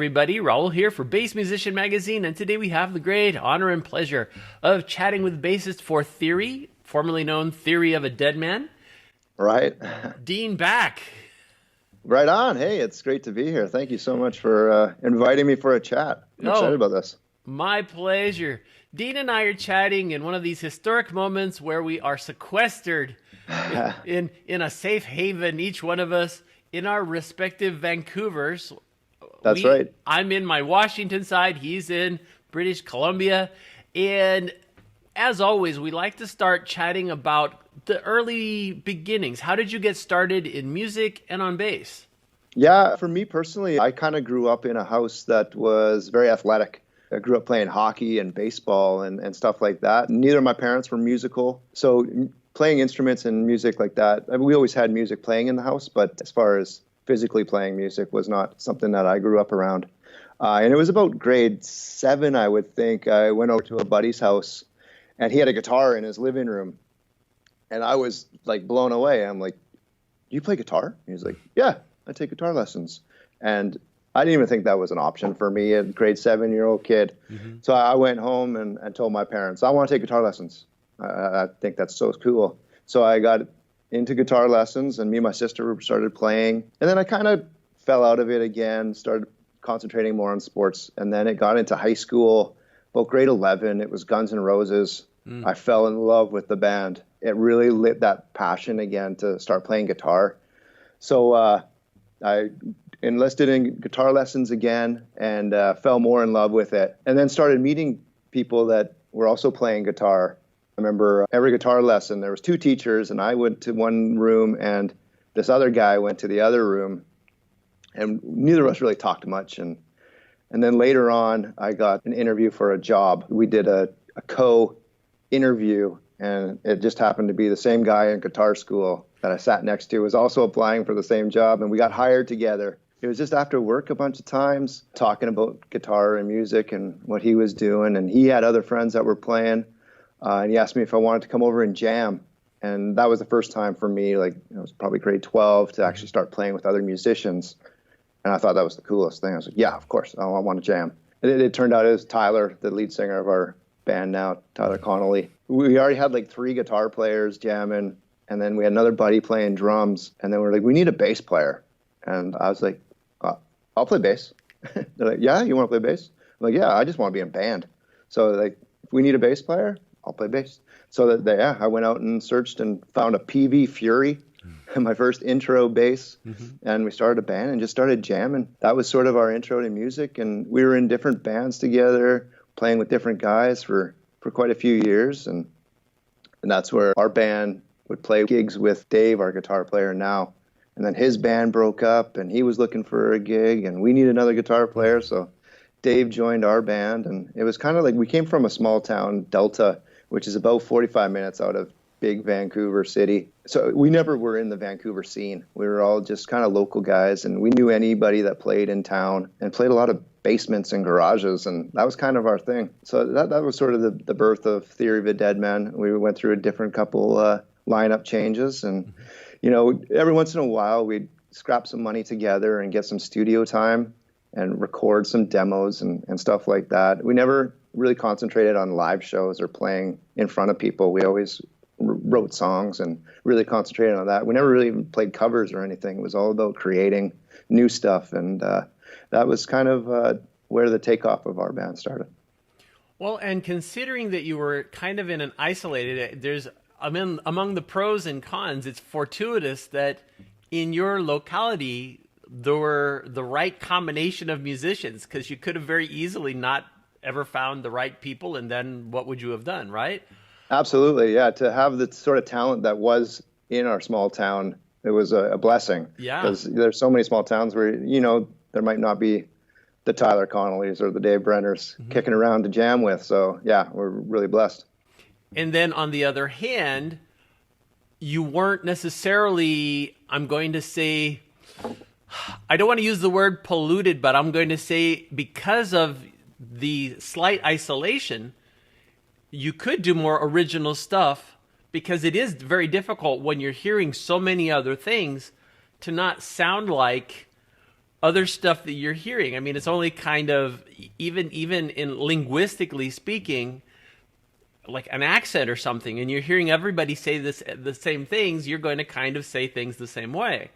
everybody, Raul here for Bass Musician Magazine, and today we have the great honor and pleasure of chatting with bassist for Theory, formerly known Theory of a Dead Man, Right. Dean Back. Right on. Hey, it's great to be here. Thank you so much for inviting me for a chat. I'm excited about this. My pleasure. Dean and I are chatting in one of these historic moments where we are sequestered in a safe haven, each one of us in our respective Vancouvers. That's right. I'm in my Washington side. He's in British Columbia. And as always, we like to start chatting about the early beginnings. How did you get started in music and on bass? Yeah, for me personally, I kind of grew up in a house that was very athletic. I grew up playing hockey and baseball and stuff like that. Neither of my parents were musical. So playing instruments and music like that, I mean, we always had music playing in the house, but as far as physically playing music was not something that I grew up around. And it was about grade 7, I would think. I went over to a buddy's house and he had a guitar in his living room. And I was like blown away. I'm like, you play guitar? And he's like, yeah, I take guitar lessons. And I didn't even think that was an option for me, a grade 7-year-old kid. Mm-hmm. So I went home and told my parents, I want to take guitar lessons. I think that's so cool. So I got into guitar lessons, and me and my sister started playing. And then I kind of fell out of it again, started concentrating more on sports. And then it got into high school, about grade 11. It was Guns N' Roses. I fell in love with the band. It really lit that passion again to start playing guitar. So I enlisted in guitar lessons again and fell more in love with it. And then started meeting people that were also playing guitar. I remember every guitar lesson, there was 2 teachers, and I went to one room, and this other guy went to the other room. And neither of us really talked much. And then later on, I got an interview for a job. We did a co-interview, and it just happened to be the same guy in guitar school that I sat next to was also applying for the same job, and we got hired together. It was just after work a bunch of times, talking about guitar and music and what he was doing, and he had other friends that were playing, and he asked me if I wanted to come over and jam. And that was the first time for me, like it was probably grade 12, to actually start playing with other musicians. And I thought that was the coolest thing. I was like, yeah, of course, I want to jam. And it turned out it was Tyler, the lead singer of our band now, Tyler Connolly. We already had like 3 guitar players jamming, and then we had another buddy playing drums, and then we're like, we need a bass player. And I was like, I'll play bass. They're like, yeah, you want to play bass? I'm like, yeah, I just want to be in a band. So like, if we need a bass player, I'll play bass. So I went out and searched and found a PV Fury, my first intro bass, and we started a band and just started jamming. That was sort of our intro to music, and we were in different bands together, playing with different guys for quite a few years, and that's where our band would play gigs with Dave, our guitar player now. And then his band broke up, and he was looking for a gig, and we needed another guitar player, so Dave joined our band. And it was kind of like we came from a small town, Delta, which is about 45 minutes out of big Vancouver city. So we never were in the Vancouver scene. We were all just kind of local guys, and we knew anybody that played in town and played a lot of basements and garages, and that was kind of our thing. So that was sort of the birth of Theory of a Dead Man. We went through a different couple lineup changes, and every once in a while we'd scrap some money together and get some studio time and record some demos and stuff like that. We never really concentrated on live shows or playing in front of people. We always wrote songs and really concentrated on that. We never really even played covers or anything. It was all about creating new stuff, and that was kind of where the takeoff of our band started. Well, and considering that you were kind of in an isolated, among the pros and cons, it's fortuitous that in your locality there were the right combination of musicians, because you could have very easily not ever found the right people, and then what would you have done, right? Absolutely, yeah. To have the sort of talent that was in our small town, it was a blessing. Yeah. Because there's so many small towns where, there might not be the Tyler Connollys or the Dave Brenners kicking around to jam with. So, yeah, we're really blessed. And then on the other hand, you weren't necessarily, I'm going to say, I don't want to use the word polluted, but I'm going to say because of the slight isolation, you could do more original stuff, because it is very difficult when you're hearing so many other things to not sound like other stuff that you're hearing. I mean, it's only kind of, even in linguistically speaking, like an accent or something, and you're hearing everybody say the same things, you're going to kind of say things the same way.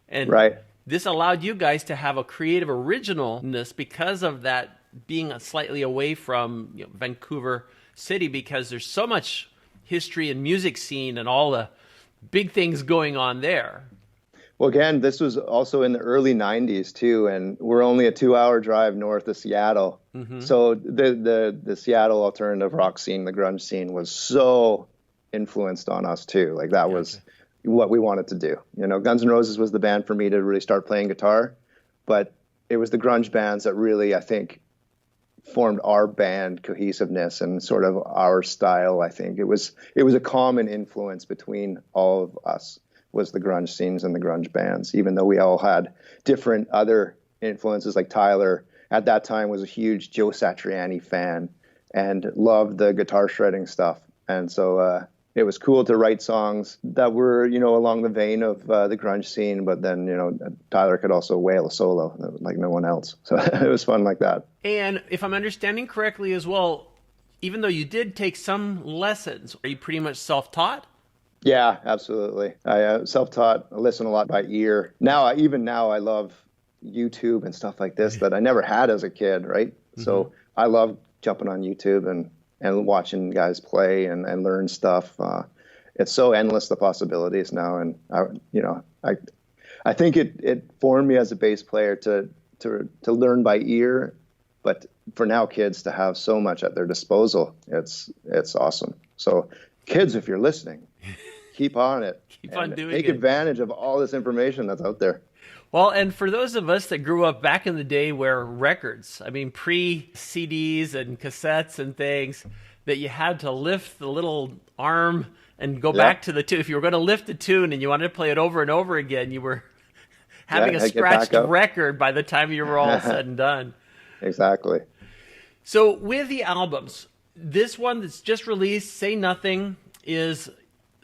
And Right. this allowed you guys to have a creative originalness because of that being slightly away from, you know, Vancouver City, because there's so much history and music scene and all the big things going on there. Well, again, this was also in the early 90s too, and we're only a 2-hour drive north of Seattle. So the Seattle alternative rock scene, the grunge scene, was so influenced on us too. Like that was what we wanted to do. You know, Guns N' Roses was the band for me to really start playing guitar, but it was the grunge bands that really, I think, formed our band cohesiveness and sort of our style. I think it was a common influence between all of us, was the grunge scenes and the grunge bands, even though we all had different other influences. Like Tyler at that time was a huge Joe Satriani fan and loved the guitar shredding stuff. And so it was cool to write songs that were, you know, along the vein of the grunge scene, but then, you know, Tyler could also wail a solo like no one else. So it was fun like that. And if I'm understanding correctly as well, even though you did take some lessons, are you pretty much self-taught? Yeah, absolutely. I self-taught. I listen a lot by ear. Even now, I love YouTube and stuff like this that I never had as a kid, right? So I love jumping on YouTube and watching guys play and learn stuff. It's so endless, the possibilities now. And, I think it formed me as a bass player to learn by ear, but for now kids to have so much at their disposal, it's awesome. So kids, if you're listening, keep on it. Keep on doing it. Take advantage of all this information that's out there. Well, and for those of us that grew up back in the day where records, I mean, pre-CDs and cassettes and things, that you had to lift the little arm and go back to the tune. If you were going to lift the tune and you wanted to play it over and over again, you were having a scratched record by the time you were all said and done. Exactly. So with the albums, this one that's just released, Say Nothing, is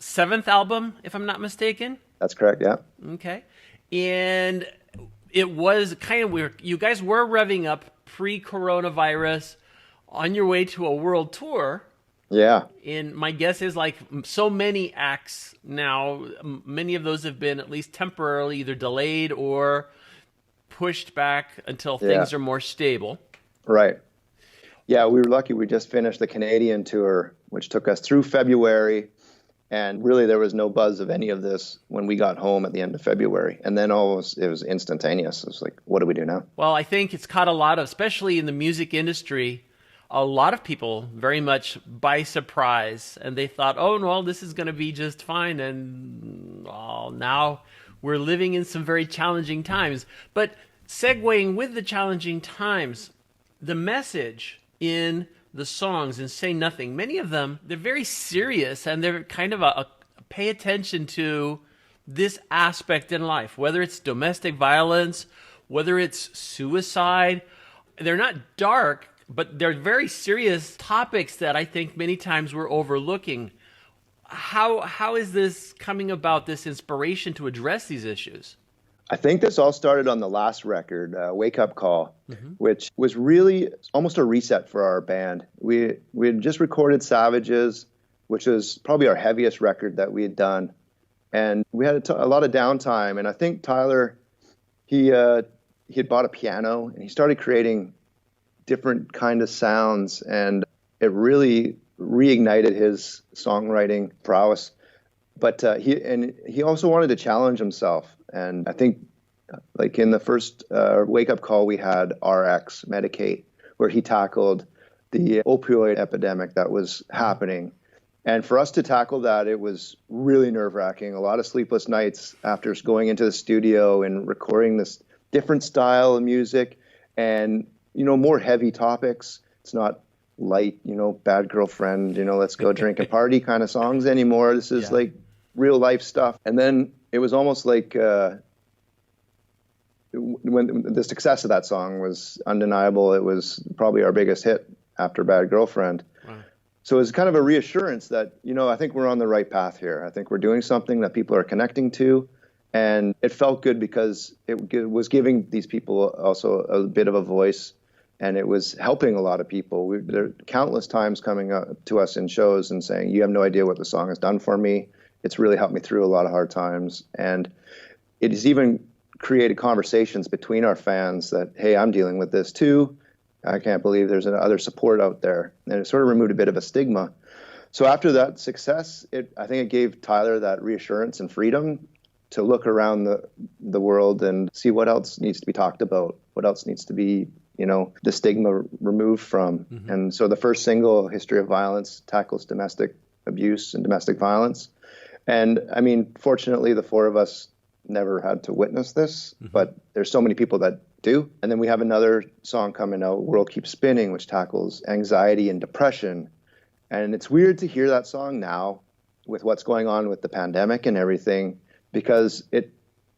7th album, if I'm not mistaken. That's correct, yeah. Okay. And it was kind of weird. You guys were revving up pre-coronavirus on your way to a world tour. Yeah. And my guess is, like so many acts now, many of those have been at least temporarily either delayed or pushed back until things are more stable. Right. Yeah, we were lucky. We just finished the Canadian tour, which took us through February. And really, there was no buzz of any of this when we got home at the end of February. And then it was instantaneous. It was like, what do we do now? Well, I think it's caught a lot of, especially in the music industry, a lot of people very much by surprise. And they thought, oh, well, this is going to be just fine. And now we're living in some very challenging times. But segueing with the challenging times, the message in the songs and Say Nothing, many of them, they're very serious, and they're kind of a pay attention to this aspect in life, whether it's domestic violence, whether it's suicide. They're not dark, but they're very serious topics that I think many times we're overlooking. How is this coming about, this inspiration to address these issues? I think this all started on the last record, Wake Up Call, which was really almost a reset for our band. We had just recorded Savages, which was probably our heaviest record that we had done. And we had a lot of downtime. And I think Tyler, he had bought a piano and he started creating different kind of sounds. And it really reignited his songwriting prowess. But he also wanted to challenge himself. And I think, like in the first Wake Up Call, we had RX, Medicate, where he tackled the opioid epidemic that was happening. And for us to tackle that, it was really nerve-wracking. A lot of sleepless nights after going into the studio and recording this different style of music and, more heavy topics. It's not light, bad girlfriend, let's go drink and party kind of songs anymore. This is like real life stuff. And then it was almost like when the success of that song was undeniable. It was probably our biggest hit after Bad Girlfriend. Wow. So it was kind of a reassurance that, I think we're on the right path here. I think we're doing something that people are connecting to, And it felt good because it was giving these people also a bit of a voice, and it was helping a lot of people. There are countless times coming up to us in shows and saying, you have no idea what the song has done for me. It's really helped me through a lot of hard times. And it has even created conversations between our fans that, hey, I'm dealing with this too. I can't believe there's other support out there. And it sort of removed a bit of a stigma. So after that success, I think it gave Tyler that reassurance and freedom to look around the world and see what else needs to be talked about, what else needs to be, the stigma removed from. Mm-hmm. And so the first single, History of Violence, tackles domestic abuse and domestic violence. And I mean, fortunately, the four of us never had to witness this, mm-hmm. but there's so many people that do. And then we have another song coming out, World Keeps Spinning, which tackles anxiety and depression. And it's weird to hear that song now with what's going on with the pandemic and everything, because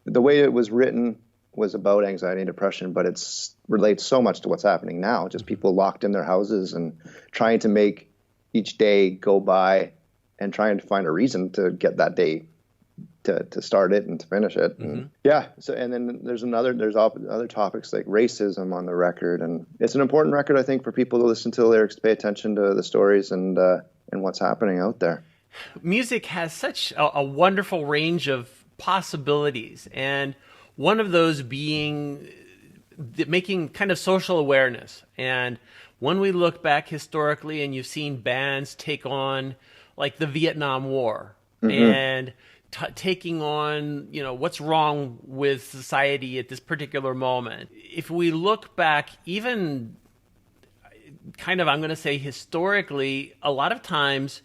the way it was written was about anxiety and depression, but it relates so much to what's happening now, just people locked in their houses and trying to make each day go by and trying to find a reason to get that day to start it and to finish it. Mm-hmm. And so, and then there's other topics like racism on the record, and it's an important record, I think, for people to listen to the lyrics, to pay attention to the stories and what's happening out there. Music has such a wonderful range of possibilities, and one of those being making kind of social awareness. And when we look back historically, and you've seen bands take on like the Vietnam War, mm-hmm. and taking on, what's wrong with society at this particular moment. If we look back, even kind of, I'm going to say historically, a lot of times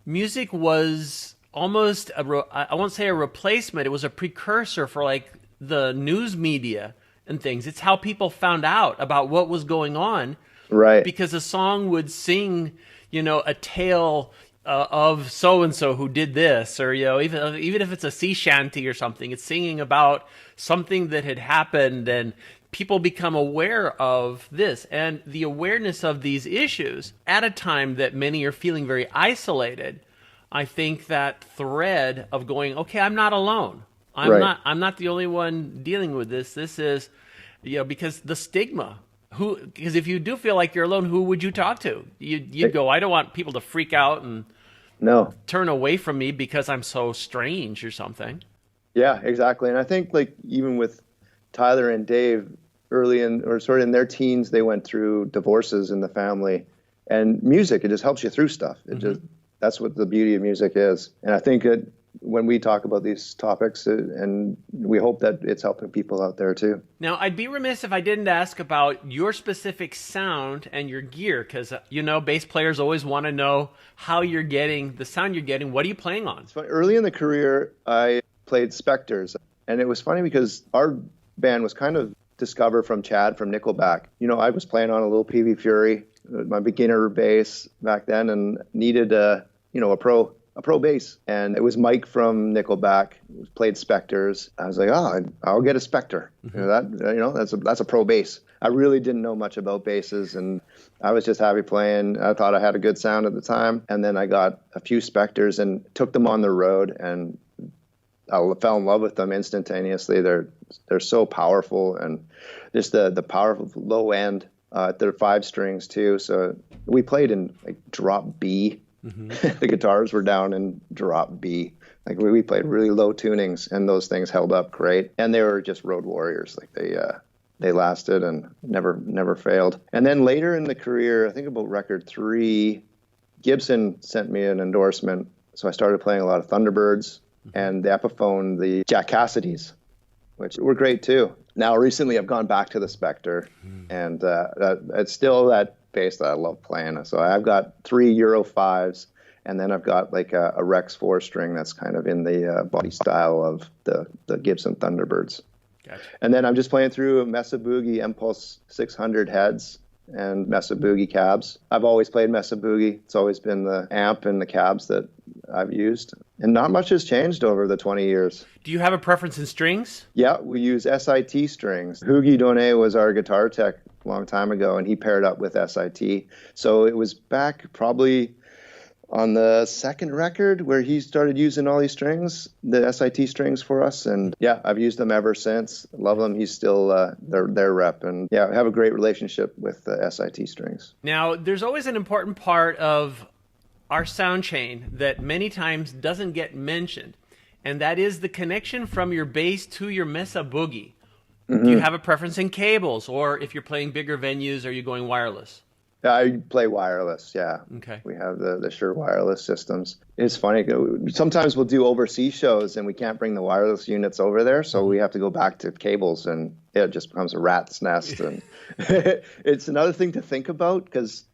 music was almost, I won't say a replacement, it was a precursor for like the news media and things. It's how people found out about what was going on. Right. Because a song would sing, a tale of so-and-so who did this, or, even if it's a sea shanty or something, it's singing about something that had happened, and people become aware of this. And the awareness of these issues at a time that many are feeling very isolated, I think that thread of going, okay, I'm not alone. I'm not the only one dealing with this. This is, because the stigma. Because if you do feel like you're alone, who would you talk to? You'd go, I don't want people to freak out and turn away from me because I'm so strange or something. Yeah, exactly. And I think like even with Tyler and Dave early in their teens, they went through divorces in the family, and music, it just helps you through stuff. That's what the beauty of music is. And I think when we talk about these topics, and we hope that it's helping people out there too. Now, I'd be remiss if I didn't ask about your specific sound and your gear, because, bass players always want to know how you're getting the sound you're getting. What are you playing on? So early in the career, I played Spectres, and it was funny because our band was kind of discovered from Chad from Nickelback. I was playing on a little PV Fury, my beginner bass back then, and needed a pro bass, and it was Mike from Nickelback who played Spectres. I was like, I'll get a Spectre. Mm-hmm. That's a pro bass. I really didn't know much about basses, and I was just happy playing. I thought I had a good sound at the time, and then I got a few Spectres and took them on the road, and I fell in love with them instantaneously. They're so powerful, and just the powerful low end. They're 5 strings too, so we played in like drop B. Mm-hmm. The guitars were down in drop B. Like we played really low tunings, and those things held up great. And they were just road warriors. Like they lasted and never failed. And then later in the career, I think about record 3, Gibson sent me an endorsement. So I started playing a lot of Thunderbirds, mm-hmm. and the Epiphone, the Jack Cassidys, which were great too. Now recently I've gone back to the Spectre, and it's still that bass that I love playing. So I've got 3 Euro 5s, and then I've got like a Rex 4-string that's kind of in the body style of the Gibson Thunderbirds. Gotcha. And then I'm just playing through Mesa Boogie Impulse 600 heads and Mesa Boogie cabs. I've always played Mesa Boogie. It's always been the amp and the cabs that I've used. And not much has changed over the 20 years. Do you have a preference in strings? Yeah, we use SIT strings. Hughie Donet was our guitar tech a long time ago, and he paired up with SIT. So it was back probably, on the second record where he started using all these strings, the SIT strings for us. And yeah, I've used them ever since. Love them. He's still their rep. And yeah, I have a great relationship with the SIT strings. Now, there's always an important part of our sound chain that many times doesn't get mentioned, and that is the connection from your bass to your Mesa Boogie. Do you have a preference in cables, or if you're playing bigger venues, are you going wireless? I play wireless, yeah. Okay. We have the Shure wireless systems. It's funny, sometimes we'll do overseas shows and we can't bring the wireless units over there, so we have to go back to cables and it just becomes a rat's nest. And it's another thing to think about because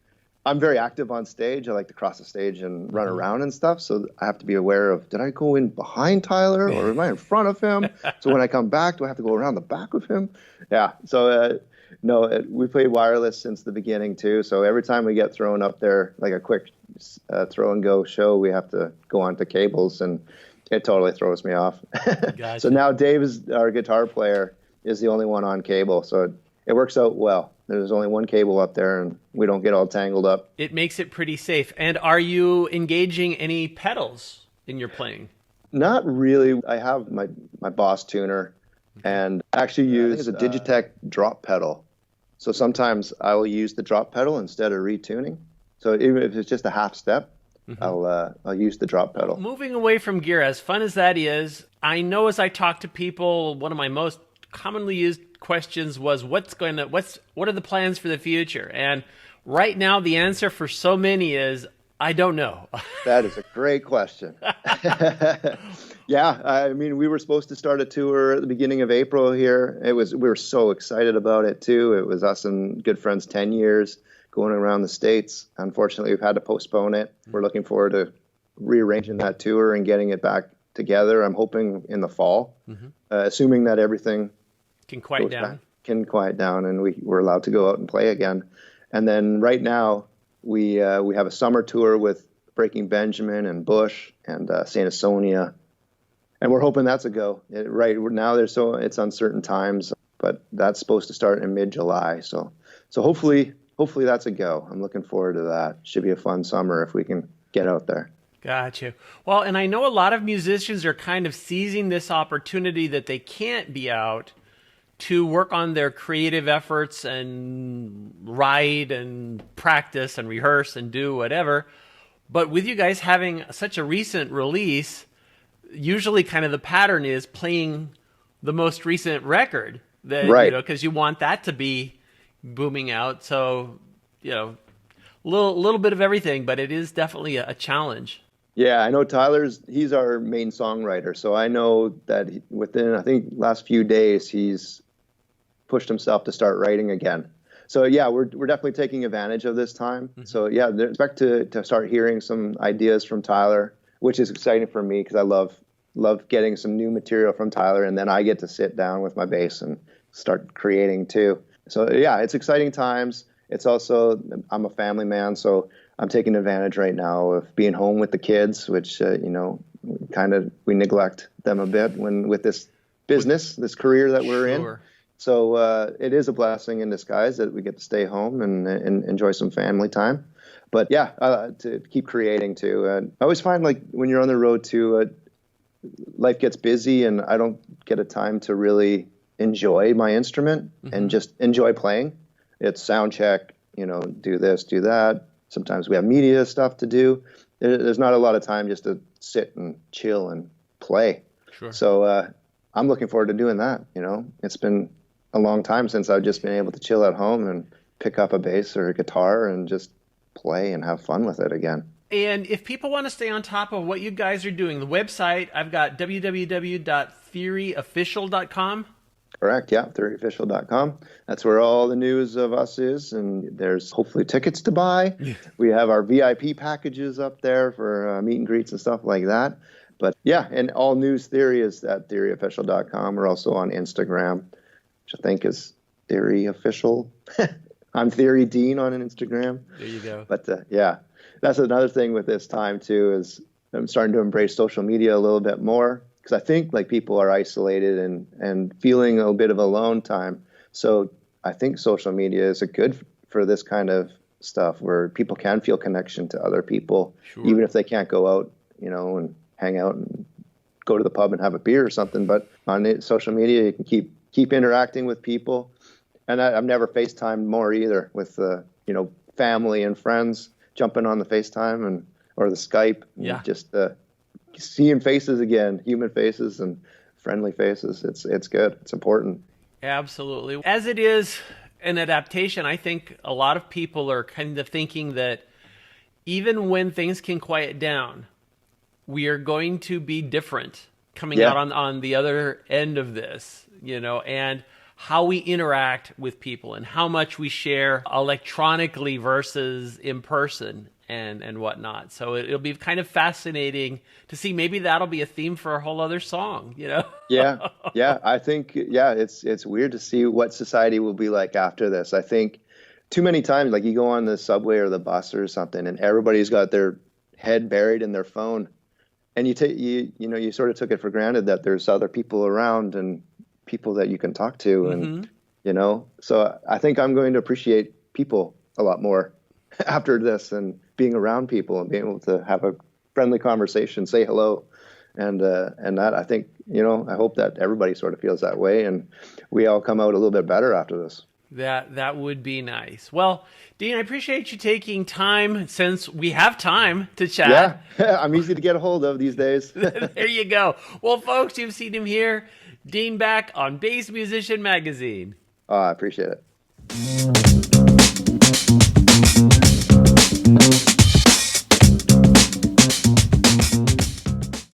I'm very active on stage. I like to cross the stage and run around and stuff, so I have to be aware of, did I go in behind Tyler or am I in front of him? So when I come back, do I have to go around the back of him? Yeah, so... No, we played wireless since the beginning too. So every time we get thrown up there, like a quick throw and go show, we have to go onto cables, and it totally throws me off. Gotcha. So now Dave, our guitar player, is the only one on cable. So it works out well. There's only one cable up there, and we don't get all tangled up. It makes it pretty safe. And are you engaging any pedals in your playing? Not really. I have my Boss tuner, and actually use a Digitech drop pedal. So sometimes I will use the drop pedal instead of retuning. So even if it's just a half step, I'll use the drop pedal. Moving away from gear, as fun as that is, I know as I talk to people, one of my most commonly used questions was, what are the plans for the future? And right now, the answer for so many is, I don't know. That is a great question. Yeah, I mean, we were supposed to start a tour at the beginning of April here. We were so excited about it too. It was us and good friends 10 years going around the States. Unfortunately, we've had to postpone it. We're looking forward to rearranging that tour and getting it back together. I'm hoping in the fall, assuming that everything can quiet down and we're allowed to go out and play again. And then right now, we have a summer tour with Breaking Benjamin and Bush and Saint Asonia. And we're hoping that's a go. Right now, it's uncertain times, but that's supposed to start in mid-July. So hopefully that's a go. I'm looking forward to that. Should be a fun summer if we can get out there. Gotcha. Well, and I know a lot of musicians are kind of seizing this opportunity that they can't be out to work on their creative efforts and write and practice and rehearse and do whatever. But with you guys having such a recent release, usually kind of the pattern is playing the most recent record, that, right? Because you want that to be booming out. So, little bit of everything, but it is definitely a challenge. Yeah, I know he's our main songwriter. So I know that within, I think, last few days, he's pushed himself to start writing again. So yeah, we're definitely taking advantage of this time. So yeah, expect to start hearing some ideas from Tyler, which is exciting for me because I love getting some new material from Tyler, and then I get to sit down with my bass and start creating too. So yeah, it's exciting times. It's also, I'm a family man, so I'm taking advantage right now of being home with the kids, which we neglect them a bit with this business, this career that we're in. So it is a blessing in disguise that we get to stay home and enjoy some family time. But yeah, to keep creating too. And I always find, like, when you're on the road too, life gets busy and I don't get a time to really enjoy my instrument and just enjoy playing. It's sound check, do this, do that. Sometimes we have media stuff to do. There's not a lot of time just to sit and chill and play. Sure. So I'm looking forward to doing that. It's been a long time since I've just been able to chill at home and pick up a bass or a guitar and just play and have fun with it again. And if people want to stay on top of what you guys are doing, the website, I've got www.theoryofficial.com. Correct, yeah, theoryofficial.com. That's where all the news of us is, and there's hopefully tickets to buy. We have our VIP packages up there for meet and greets and stuff like that. But yeah, and all news Theory is at theoryofficial.com. We're also on Instagram, which I think is Theory Official. I'm Theory Dean on Instagram. There you go. But yeah, that's another thing with this time too, is I'm starting to embrace social media a little bit more because I think like people are isolated and feeling a bit of alone time. So I think social media is good for this kind of stuff where people can feel connection to other people, Sure. even if they can't go out, and hang out and go to the pub and have a beer or something. But on social media, you can keep interacting with people. And I've never FaceTimed more either with, family and friends jumping on the FaceTime or the Skype. Yeah. Just seeing faces again, human faces and friendly faces. It's good. It's important. Absolutely. As it is an adaptation, I think a lot of people are kind of thinking that even when things can quiet down, we are going to be different coming out on the other end of this, and how we interact with people and how much we share electronically versus in person and whatnot. So it'll be kind of fascinating to see. Maybe that'll be a theme for a whole other song, Yeah. I think, it's weird to see what society will be like after this. I think too many times, like you go on the subway or the bus or something and everybody's got their head buried in their phone. And you sort of took it for granted that there's other people around and people that you can talk to. And, so I think I'm going to appreciate people a lot more after this and being around people and being able to have a friendly conversation, say hello. And that, I think, I hope that everybody sort of feels that way and we all come out a little bit better after this. That would be nice. Well, Dean, I appreciate you taking time since we have time to chat. Yeah, I'm easy to get a hold of these days. There you go. Well, folks, you've seen him here. Dean Back on Bass Musician Magazine. Oh, I appreciate it.